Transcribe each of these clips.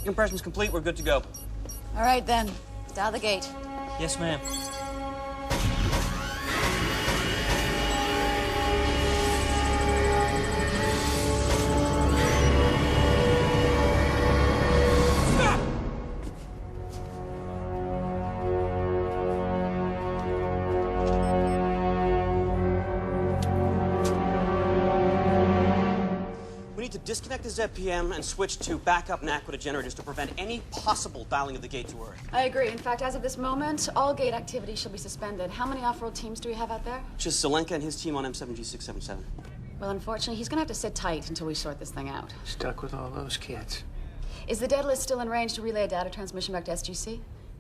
Compression's complete. We're good to go. All right, then. Dial the gate. Yes, ma'am. Disconnect the ZPM and switch to backup NACWDA generators to prevent any possible dialing of the gate to Earth. I agree. In fact, as of this moment, all gate activity shall be suspended. How many off-world teams do we have out there? Just Zelenka and his team on M7G677. Well, unfortunately, he's gonna have to sit tight until we sort this thing out. Stuck with all those kids. Is the Daedalus still in range to relay a data transmission back to SGC?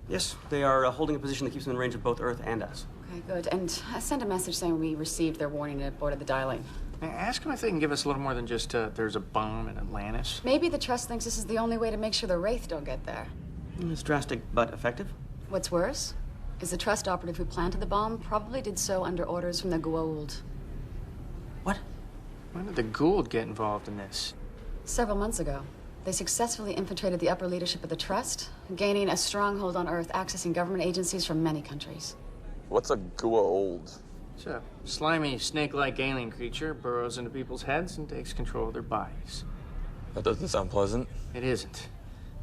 Yes, they are holding a position that keeps them in range of both Earth and us. Okay, good. And send a message saying we received their warning and aborted the dialing. Ask them if they can give us a little more than just there's a bomb in Atlantis. Maybe the Trust thinks this is the only way to make sure the Wraith don't get there. It's drastic, but effective. What's worse is the Trust operative who planted the bomb probably did so under orders from the Goa'uld. What? When did the Goa'uld get involved in this? Several months ago. They successfully infiltrated the upper leadership of the Trust, gaining a stronghold on Earth, accessing government agencies from many countries. What's a Goa'uld? It's a slimy, snake-like alien creature, burrows into people's heads and takes control of their bodies. That doesn't sound pleasant. It isn't.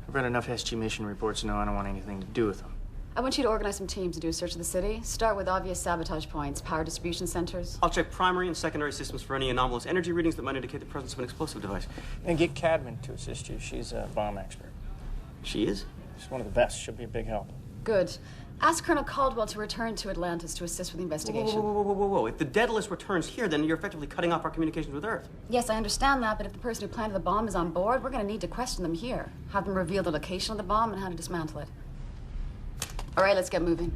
I've read enough SG mission reports to know I don't want anything to do with them. I want you to organize some teams to do a search of the city. Start with obvious sabotage points, power distribution centers. I'll check primary and secondary systems for any anomalous energy readings that might indicate the presence of an explosive device. And get Cadman to assist you. She's a bomb expert. She is? She's one of the best. She'll be a big help. Good. Ask Colonel Caldwell to return to Atlantis to assist with the investigation. Whoa. If the Daedalus returns here, then you're effectively cutting off our communications with Earth. Yes, I understand that, but if the person who planted the bomb is on board, we're going to need to question them here. Have them reveal the location of the bomb and how to dismantle it. All right, let's get moving.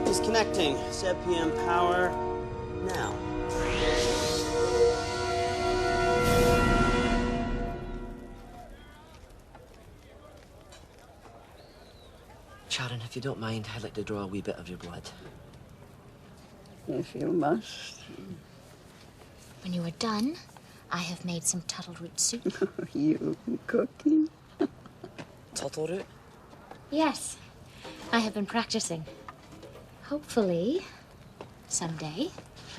Disconnecting. ZPM power now. Sharon, if you don't mind, I'd like to draw a wee bit of your blood. If you must. When you are done, I have made some turtle root soup. You cooking? Turtle root? Yes, I have been practicing. Hopefully, someday,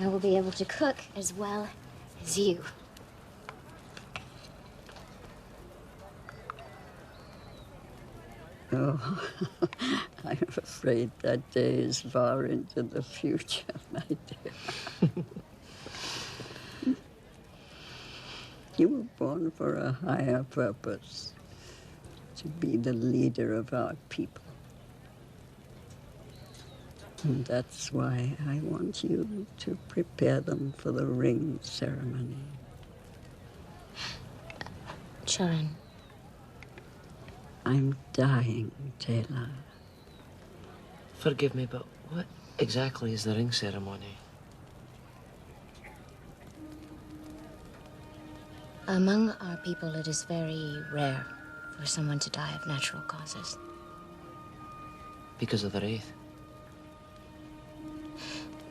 I will be able to cook as well as you. Oh, I'm afraid that day is far into the future, my dear. You were born for a higher purpose, to be the leader of our people. And that's why I want you to prepare them for the ring ceremony. Sharon. I'm dying, Taylor. Forgive me, but what exactly is the ring ceremony? Among our people, it is very rare for someone to die of natural causes. Because of the Wraith?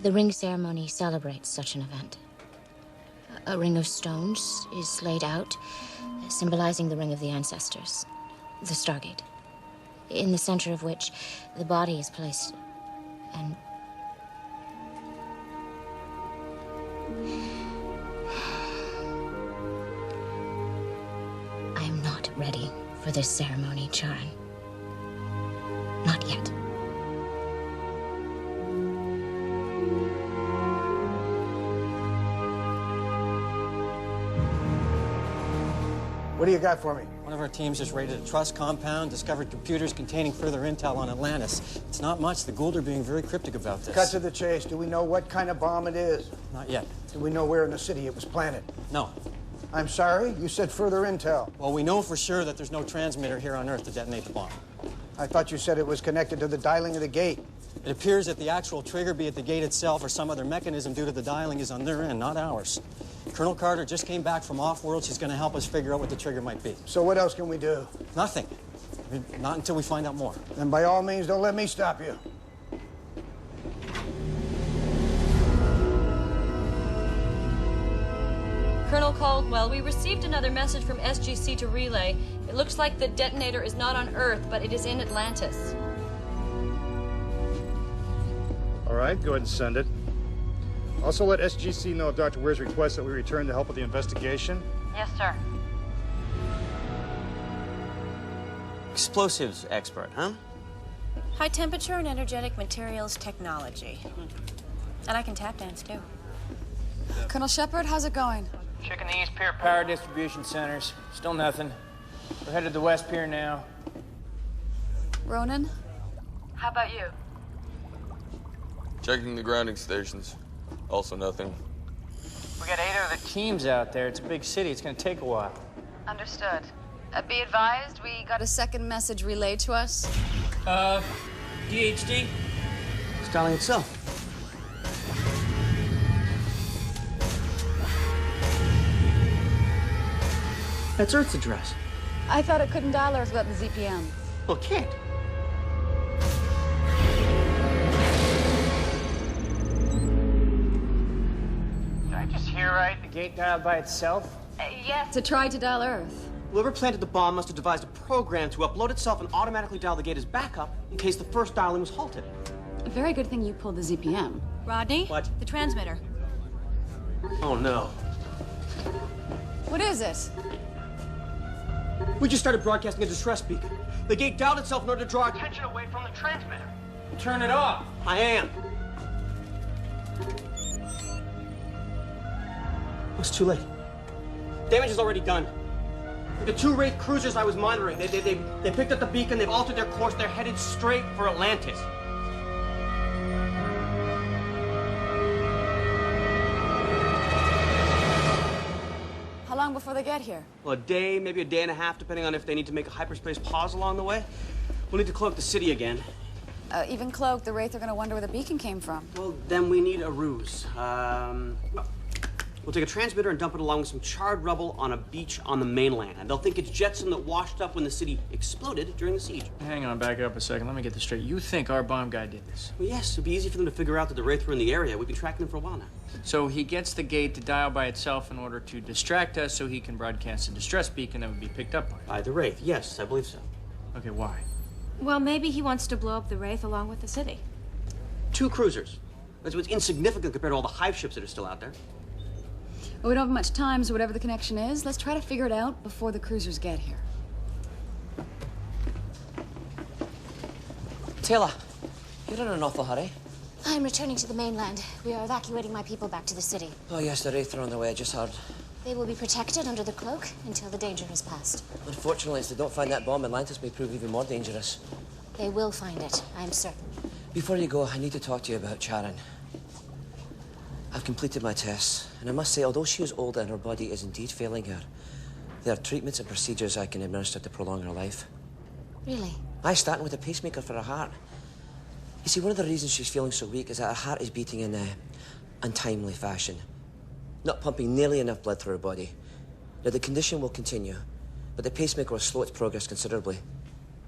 The ring ceremony celebrates such an event. A ring of stones is laid out, symbolizing the ring of the ancestors, the Stargate, in the center of which the body is placed, and I am not ready for this ceremony, Charan. Not yet. What do you got for me? One of our teams just raided a Trust compound, discovered computers containing further intel on Atlantis. It's not much. The Goa'uld are being very cryptic about this. Cut to the chase. Do we know what kind of bomb it is? Not yet. Do we know where in the city it was planted? No. I'm sorry? You said further intel. Well, we know for sure that there's no transmitter here on Earth to detonate the bomb. I thought you said it was connected to the dialing of the gate. It appears that the actual trigger, be it the gate itself or some other mechanism due to the dialing, is on their end, not ours. Colonel Carter just came back from off-world. She's going to help us figure out what the trigger might be. So what else can we do? Nothing. Not until we find out more. Then by all means, don't let me stop you. Colonel Caldwell, we received another message from SGC to relay. It looks like the detonator is not on Earth, but it is in Atlantis. All right, go ahead and send it. Also let SGC know of Dr. Weir's request that we return to help with the investigation. Yes, sir. Explosives expert, huh? High temperature and energetic materials technology. And I can tap dance, too. Colonel Shepard, how's it going? Checking the East Pier power distribution centers. Still nothing. We're headed to the West Pier now. Ronan? How about you? Checking the grounding stations. Also nothing. We got 8 other teams out there. It's a big city. It's gonna take a while. Understood. Be advised, we got a second message relayed to us. DHD? Starling itself. That's Earth's address. I thought it couldn't dial Earth without the ZPM. Well, it can't. Did I just hear right? The gate dialed by itself? Yes. To try to dial Earth. Whoever planted the bomb must have devised a program to upload itself and automatically dial the gate as backup in case the first dialing was halted. A very good thing you pulled the ZPM. Rodney? What? The transmitter. Oh, no. What is it? We just started broadcasting a distress beacon. The gate dialed itself in order to draw attention away from the transmitter. Turn it off. I am. It's too late. Damage is already done. The 2 Wraith cruisers I was monitoring, they picked up the beacon, they've altered their course, they're headed straight for Atlantis. How long before they get here? Well, a day, maybe a day and a half, depending on if they need to make a hyperspace pause along the way. We'll need to cloak the city again. Even cloaked, the Wraith are gonna wonder where the beacon came from. Well, then we need a ruse. We'll take a transmitter and dump it along with some charred rubble on a beach on the mainland. And they'll think it's jetsam that washed up when the city exploded during the siege. Hang on, back up a second. Let me get this straight. You think our bomb guy did this? Well, yes, it'd be easy for them to figure out that the Wraith were in the area. We've been tracking them for a while now. So he gets the gate to dial by itself in order to distract us so he can broadcast a distress beacon that would be picked up by it. By the Wraith, yes, I believe so. Okay, why? Well, maybe he wants to blow up the Wraith along with the city. 2 cruisers. That's what's insignificant compared to all the hive ships that are still out there. Well, we don't have much time, so whatever the connection is, let's try to figure it out before the cruisers get here. Taylor, you're in an awful hurry. I'm returning to the mainland. We are evacuating my people back to the city. Oh, yes, the Wraith are on their way. I just heard. They will be protected under the cloak until the danger has passed. Unfortunately, if they don't find that bomb, Atlantis may prove even more dangerous. They will find it, I am certain. Before you go, I need to talk to you about Charon. I've completed my tests, and I must say, although she is old and her body is indeed failing her, there are treatments and procedures I can administer to prolong her life. Really? Starting with a pacemaker for her heart. You see, one of the reasons she's feeling so weak is that her heart is beating in untimely fashion, not pumping nearly enough blood through her body. Now, the condition will continue, but the pacemaker will slow its progress considerably.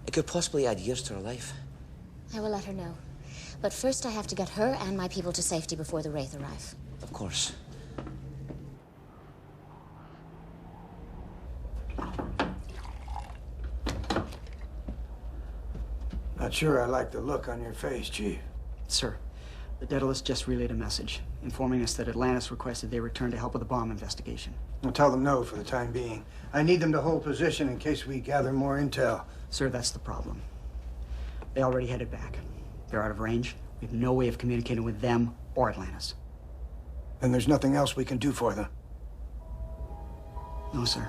It could possibly add years to her life. I will let her know. But first I have to get her and my people to safety before the Wraith arrive. Of course. Not sure I like the look on your face, Chief. Sir, the Daedalus just relayed a message informing us that Atlantis requested they return to help with the bomb investigation. I'll tell them no for the time being. I need them to hold position in case we gather more intel. Sir, that's the problem. They already headed back. They're out of range. We have no way of communicating with them or Atlantis. And there's nothing else we can do for them. No, sir.